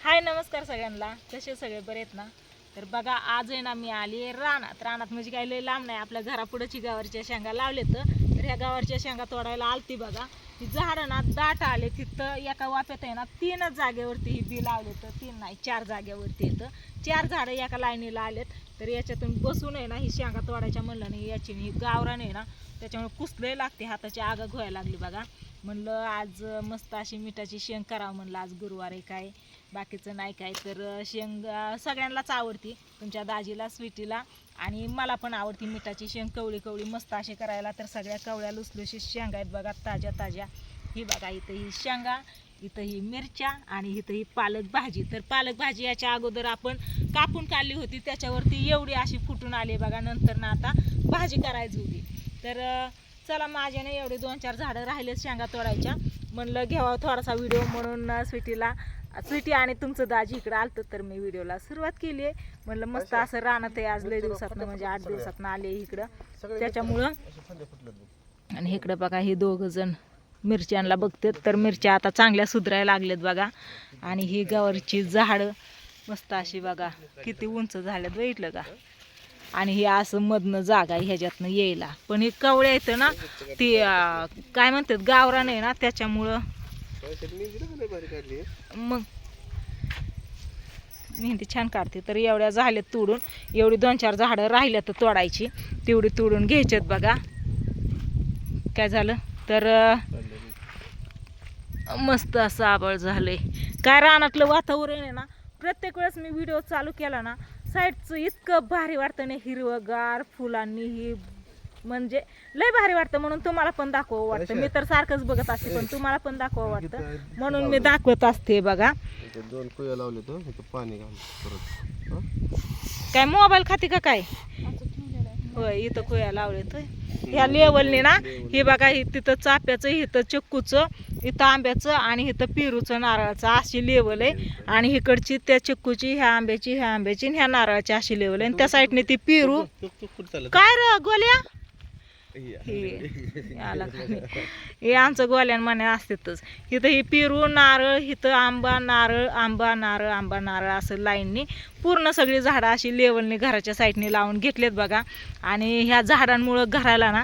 हाय नमस्कार सगळ्यांना, कसे सगळे बरे आहेत ना? तर बघा आज आहे ना मी आली रानात म्हणजे काही लय लांब नाही, आपल्या घरापुढची गावरच्या शेंगा लावलेत. तर ह्या गावरच्या शेंगा तोडायला आलती बघा. ती झाडं ना दाट आले, तिथं एका वाफ्यात आहे ना 3 जागेवरती ही बी लावले, तर 3 नाही 4 जागेवरती येतं. 4 झाडं एका लाईनीला आलेत. तर याच्यातून बसून आहे ना ही शेंगा तोडायच्या म्हणलं नाही, याची ही गावरान आहे ना त्याच्यामुळे कुसले लागते, हाताची आग घोयाला लागली बघा. म्हणलं आज मस्त अशी मिठाची शेंग करावं म्हणलं, आज गुरुवार आहे काय बाकीचं नाही काय. तर शेंग सगळ्यांनाच आवडती, तुमच्या दाजीला स्वीटीला आणि मला पण आवडती मिठाची शेंग, कवळी कवळी मस्त अशी करायला. तर सगळ्या कवळ्या लुसलुशीत शेंगा आहेत बघा, ताज्या ताज्या. ही बघा इथं ही शेंगा, इथं ही मिरच्या आणि इथं ही पालक भाजी. तर पालक भाजी याच्या अगोदर आपण कापून काढली होती, त्याच्यावरती एवढी अशी फुटून आली बघा. नंतर ना आता भाजी करायची होती. तर चला माझ्याने एवढे 2-4 झाडं राहिलेत शेंगा तोडायच्या, म्हणलं घ्यावा थोडासा व्हिडिओ म्हणून स्वीटी आणि तुमचं दाजी इकडं आलतं. तर मी व्हिडिओला सुरुवात केली आहे. म्हणलं मस्त असं रानात आहे, आज लय दिवसातनं म्हणजे 8 दिवसातनं आले इकडं, त्याच्यामुळं. आणि इकडं बघा हे 2 जण मिरच्यांना बघतात. तर मिरच्या आता चांगल्या सुधारायला लागल्यात बघा. आणि ही गवारची झाडं मस्त अशी बघा किती उंच झाल्यात, बघितलं का? आणि हे असं मधनं जागा आहे ह्याच्यातनं यायला, पण हे कवळ्या येतं ना ती काय म्हणतात गावरान आहे ना, त्याच्यामुळं मग मेहंदी छान काढते. तर एवढ्या झाल्यात तोडून, एवढी 2-4 झाडं राहिल्या तर तोडायची, तेवढी तोडून घ्यायच्यात बघा. काय झालं तर मस्त असं आबळ झालंय. काय रानातलं वातावरण आहे ना, प्रत्येक वेळेस मी व्हिडिओ चालू केला ना साईडचं इतकं भारी वाटतं ना, हिरवगार फुलांनी ही म्हणजे लय भारी वाटतं. म्हणून तुम्हाला पण दाखवावं वाटतं. मी तर सारखंच बघत असते, पण तुम्हाला पण दाखवावं वाटतं म्हणून मी दाखवत असते बघा. 2 कुया लावले तर पाणी घाल परत. काय मोबाईल खाती का काय? होय इथं कुया लावले तर ह्या लेवलने ना. हे बघा ही तिथं चाफ्याचं, इथं चिक्कूचं, इथं आंब्याचं आणि इथं पेरूचं नारळाचं अशी लेवल आहे. आणि इकडची त्या चिक्कूची, ह्या आंब्याची आणि ह्या नारळाची अशी लेवल आहे. आणि त्या साईडने ती पेरू. काय र गोल्या हे आमचं गोल्यान म्हणे असतेच. इथं ही पेरू नारळ, इथं आंबा नारळ, आंबा नारळ, आंबा नारळ असं लाईननी पूर्ण सगळी झाडं अशी लेवलने घराच्या साईडने लावून घेतलेत बघा. आणि ह्या झाडांमुळं घराला ना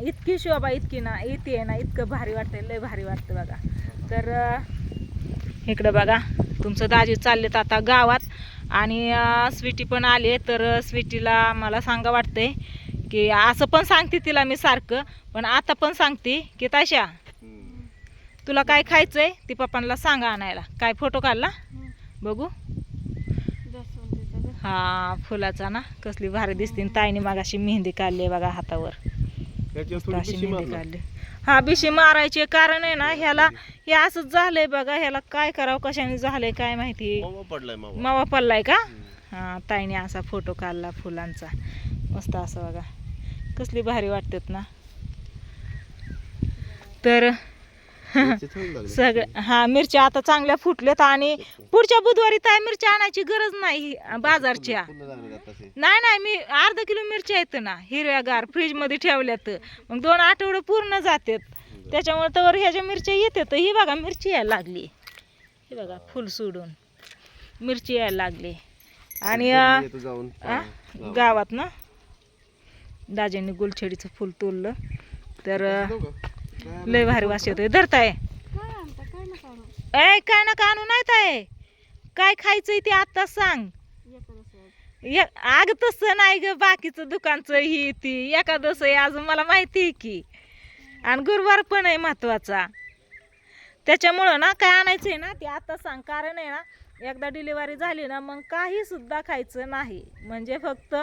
इतकी शोभा इतकी ना येते ना, इतकं भारी वाटतं, लय भारी वाटतं बघा. तर इकडं बघा तुमचं दाजी चाललेत आता गावात. आणि स्वीटी पण आले. तर स्वीटीला मला सांगा वाटतंय की असं पण सांगते तिला मी सारखं, पण आता पण सांगते की ताशा तुला काय खायचंय ती पप्पांना सांगा आणायला. काय फोटो काढला बघू? हा फुलाचा ना, कसली भारी दिसते. ताईने मागाशी मेहंदी काढली बघा हातावर, अशी मेहंदी काढली. हा बिशी मारायचे कारण आहे ना ह्याला हे असंच झालंय बघा. ह्याला काय करावं, कशाने झालंय काय माहिती, मावा पडलाय का? हा ताईने असा फोटो काढला फुलांचा मस्त असं बघा, कसली भारी वाटतात ना. तर सगळं हा मिरच्या आता चांगल्या फुटल्यात. आणि पुढच्या बुधवारी काय मिरच्या आणायची गरज नाही बाजारच्या. नाही मी अर्धा किलो मिरच्या आहेत ना हिरव्यागार फ्रीज मध्ये ठेवल्यात, मग 2 आठवडे पूर्ण जातात. त्याच्यामुळे तर ह्याच्या मिरच्या येतात. ही बघा मिरची यायला लागली, हे बघा फुल सोडून मिरची यायला लागली. आणि गावात ना दाजींनी गुलछडीचं फुल तोडलं, तर लय भारी वास येतोय. धरताय ए काय नका आणू, नाही ताय काय खायचंय ते आता सांग. अग तसं नाही ग, बाकीचं दुकानचं ही ती एकादस आहे अजून मला माहिती आहे की, आणि गुरुवार पण आहे महत्वाचा, त्याच्यामुळं ना काय आणायचंय ना ते आता सांग. कारण आहे ना एकदा डिलिव्हरी झाली ना मग काही सुद्धा खायचं नाही, म्हणजे फक्त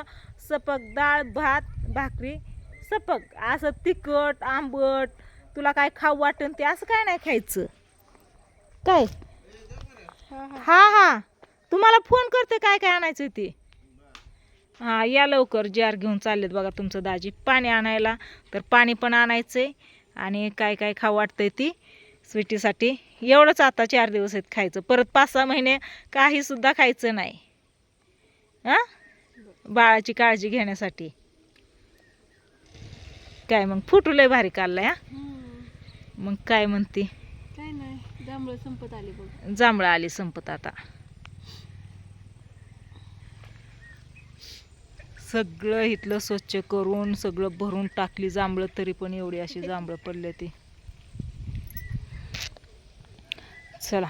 सपक डाळ भात भाकरी सपक, असं तिखट आंबट तुला काय खाऊ वाटन ते असं काय नाही खायचं. काय हा तुम्हाला फोन करते काय काय आणायचं ते. हा या लवकर, जार घेऊन चाललेत बघा तुमचं दाजी पाणी आणायला. तर पाणी पण आणायचंय आणि काय काय खाऊ वाटतंय ती स्वीटीसाठी. एवढंच आता 4 दिवस आहेत खायचं, परत 5-6 महिने काही सुद्धा खायचं नाही. बाळाची काळजी घेण्यासाठी. काय मग फुटू लय भारी काढलाय. मग काय म्हणते? काय नाही. जांभळं संपत आली बघ. जांभळं आली संपत आता. सगळं इथलं स्वच्छ करून सगळं भरून टाकली जांभळं, तरी पण एवढी अशी जांभळं पडले ती. चला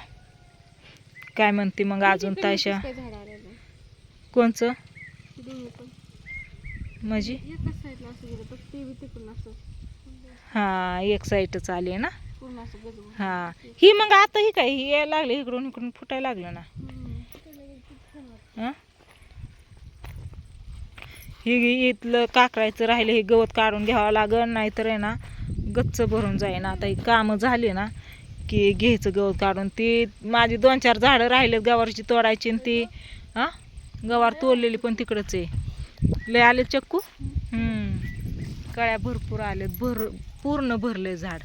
काय म्हणते मग अजून तायशा? काय झाड आलेलं कोणचं दोन्ही पण म्हणजे? एकच साईडला असं गेलं फक्त ते बी तिकडून असं हा एक साईडच आली ना. पूर्ण असं गजवून. हा ही मग आता ही काय ही यायला लागली इकडून इकडून फुटायला लागलं ना. हं? ही इथलं काकरायचं राहिलं, हे गवत काढून घ्यावं लागल, नाहीतर आहे ना गच्च भरून जाईन. आता ही कामं झाली ना की घ्यायचं गवत काढून. ती माझी 2-4 झाडं राहिलेत गवारची तोडायची, आणि ती हा गवार तोडलेली पण तिकडंच आहे. लय आले चक्कू. कळ्या भरपूर आलेत, पूर्ण भरले झाड.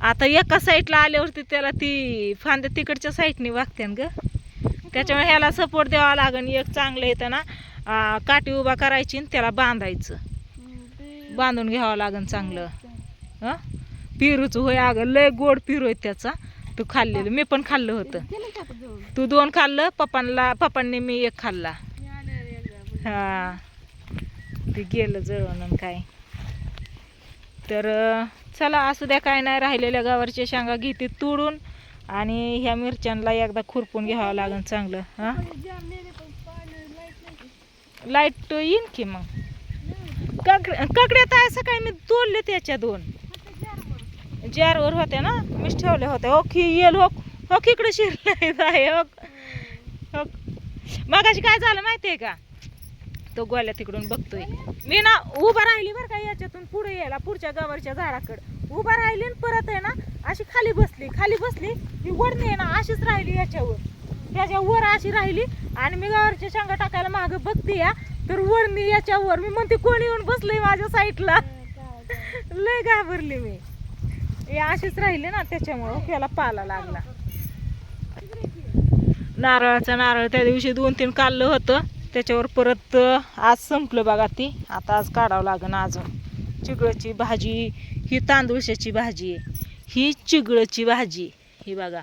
आता एका साईडला आल्यावरती त्याला ती फांद्या तिकडच्या साईडने वागते ग, त्याच्यामुळे ह्याला सपोर्ट द्यावा लागेल. एक चांगलं येतं ना काठी उभा करायची आणि त्याला बांधायचं, बांधून घ्यावं लागेल चांगलं. हं पिरूच होय अगं, लय गोड पिरू आहे त्याचा. तू खाल्लेलं, मी पण खाल्लं होतं. तू 2 खाल्लं, पप्पांनी मी 1 खाल्ला. हा ते गेलं जळून काय. तर चला असू द्या, काय नाही. राहिलेल्या गावाच्या शेंगा घेते तोडून, आणि ह्या मिरच्यांना एकदा खुरपून घ्यावं लागेल चांगलं. हा लाईट येईन की मग. काकड्यात आहे सकाळी मी तोडले त्याच्या 2 जारवर होत्या ना, मीच ठेवल्या होत्या. ओके येल हो हो इकडे शिरलं आहे. हो मगाशी काय झालं माहितीये का, तो गोल्या तिकडून बघतोय. मी ना उभा राहिली बरं का, याच्यातून पुढे यायला पुढच्या गावाच्या झाडाकडे उभा राहिली, आणि परत आहे ना अशी खाली बसली. ही वरणी आहे ना अशीच राहिली त्याच्यावर अशी राहिली, आणि मी गावाच्या शेंगा टाकायला मागं बघते या, तर वरणी याच्यावर. मी म्हणते कोणी येऊन बसलंय माझ्या साईडला. लय घाबरली मी. हे अशीच राहिली ना, त्याच्यामुळं त्याला पाला लागला. नारळ त्या दिवशी 2-3 काढलं होतं, त्याच्यावर परत आज संपलं बघा ती. आता आज काढावं लागेल अजून. चिगळची भाजी, ही तांदूळशाची भाजी आहे, ही चिगळची भाजी. ही बघा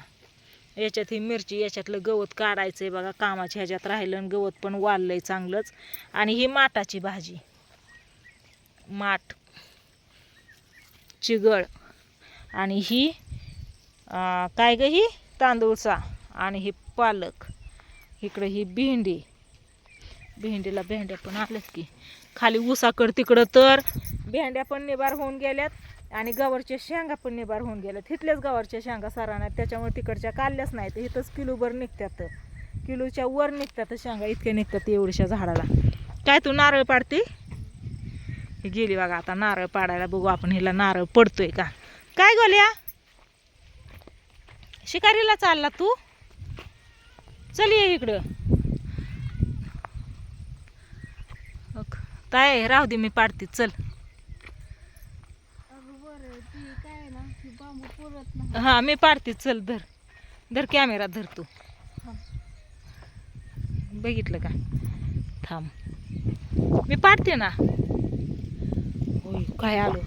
याच्यात ही मिरची, याच्यातलं गवत काढायचंय बघा, कामाच्या ह्याच्यात राहिलं, आणि गवत पण वाढलंय चांगलंच. आणि ही माठाची भाजी, माठ चिगळ. आणि ही काय ग, ही तांदूळचा. आणि ही पालक. इकडे ही भेंडीला भेंड्या पण आल्यात की खाली ऊसाकड. तिकडं तर भेंड्या पण निबार होऊन गेल्यात, आणि गवारच्या शेंगा पण निबार होऊन गेल्यात. इथल्याच गवारच्या शेंगा सारा नाहीत, त्याच्यामुळे तिकडच्या काढल्याच नाहीत. इथंच किलोभर निघतात, किलोच्या वर निघतात शेंगा, इतके निघतात एवढ्याशा झाडाला. काय तू नारळ पाडते? ही गेली बघा आता नारळ पाडायला. बघू आपण हिला नारळ पडतोय का. काय गोल्या, शिकारीला चालला तू? चल ये इकडं. काय राहू दे, मी पाडते चल. हा मी पाडते चल. धर कॅमेरा धर तू. बघितलं का, थांब मी पाडते ना. होय काय आलं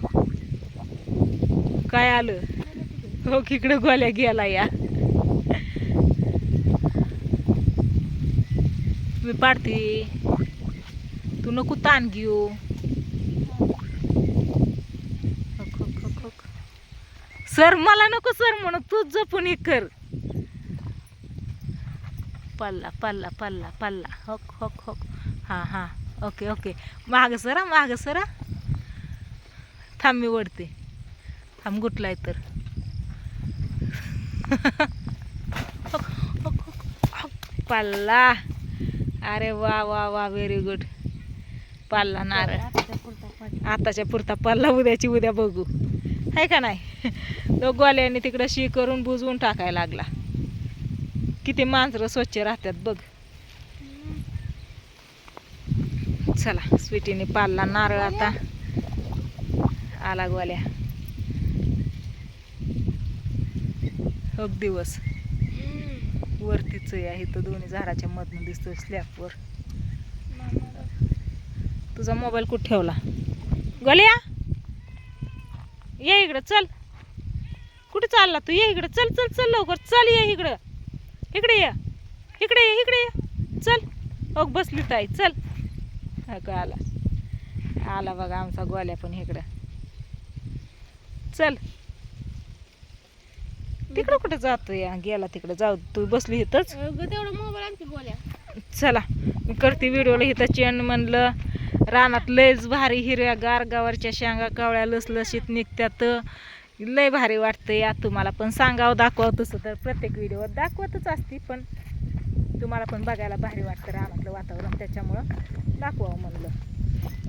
हो इकडं गोल्या गेला या. मी पाडते, तू नको ताण घेऊ. सर मला नको सर म्हणून, तू जपून हे कर. पल्ला पल्ला पल्ला पल्ला होक होक होक. हा ओके माग सरा. थांब मी वडते, थांब गुटलाय तर. पल्ला. अरे वा व्हेरी गुड. पल्ला नारळ आताच्या पुरता पल्ला, उद्या बघू आहे का नाही. तो गोल्याने तिकडं शी करून बुजवून टाकायला लागला. किती मांजरं स्वच्छ राहतात बघ. चला स्वीटीने पाळला नारळ, आता आला गोल्या. दिवस वरतीच आहे, तर दोन्ही झाडाच्या मधून दिसतोय स्लॅबवर. तुझा मोबाईल कुठे ठेवला गोल्या? ये इकडं चल. कुठे चालला तू? ये इकडे, चल चल चल लवकर, चल ये इकडं, इकडे ये, इकडे ये, इकडे ये, चल. हो बसली ताई, चल. अगं आला, आला बघा आमचा गोल्या पण इकडं. चल तिकडं कुठं जातोय? गेला तिकडं, जाऊ तू बसली इथंच. तेवढा मोबाईल आणखी बोल्या. चला मी करते व्हिडिओला इथं चेन. म्हणलं रानात लयच भारी हिरव्यागार गावाच्या शेंगा कावळ्या लसलशीत निघत्यात, लय भारी वाटतं. या तुम्हाला पण सांगावं, दाखवावं. तसं तर प्रत्येक व्हिडिओवर दाखवतच असते, पण तुम्हाला पण बघायला भारी वाटतं रानातलं वातावरण, त्याच्यामुळं दाखवावं म्हणलं.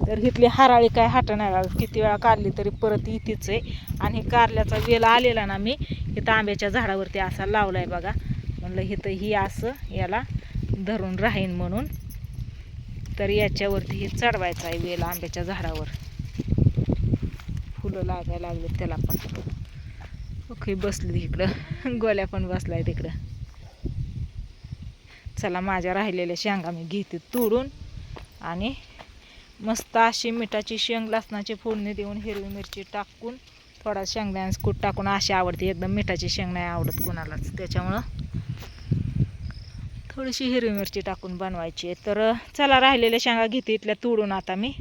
तर इथली हराळी काय हाट नाही, किती वेळा काढली तरी परत इथेच आहे. आणि कारल्याचा वेल आलेला ना, मी इथं आंब्याच्या झाडावरती असा लावलाय बघा. म्हणलं इथं ही असं याला धरून राहीन म्हणून. तर याच्यावरती हे चढवायचं आहे वेल आंब्याच्या झाडावर. फुलं लागायला लागले त्याला पण. ओके बसली इकडं, गोल्या पण बसलाय तिकडं. चला माझ्या राहिलेल्या शेंगा मी घेते तोडून, आणि मस्त अशी मिठाची शेंग लसणाची फोडणी देऊन हिरवी मिरची टाकून थोडा शेंगदाण्याच कूट टाकून अशी आवडते. एकदम मिठाची शेंग नाही आवडत कोणालाच, त्याच्यामुळं थोडीशी हिरवी मिरची टाकून बनवायची आहे. तर चला राहिलेल्या शेंगा घेते इथल्या तोडून आता मी,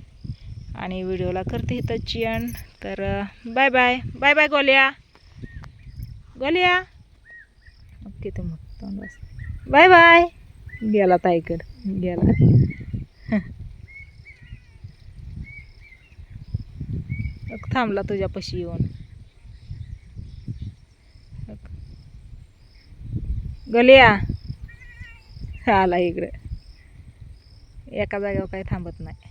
आणि व्हिडिओला करते इथं चियन. तर bye bye, bye bye Golya, Golya okay. ते मग बाय बाय. गेला ताईकड, गेला. थांबला तुझ्यापाशी येऊन. गोल्या आला इकडे, एका जागेवर काही थांबत नाही.